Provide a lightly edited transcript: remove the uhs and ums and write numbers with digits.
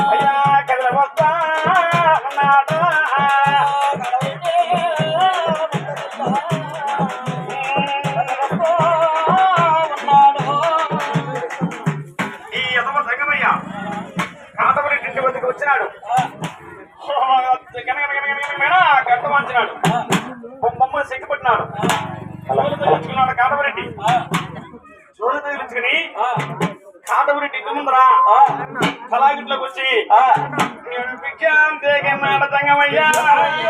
అయ్యా కదల వస్తా ఉన్నాడు ఈ యథమ సంగమయ్య కాంతపురి ఇంటి వద్దకు వచ్చినాడు గట్ట వంచినాడు బొమ్మ సిగ్గుపట్టినాడు తెలుసుకున్నాడు కాంతపురెడ్డి చోరు తగిలించుకుని కాంతపురెడ్డి ఇంటి ముందరా కళాగిట్లోకి వచ్చి నేను పిచ్చాడు సంగమయ్యా నారాయణ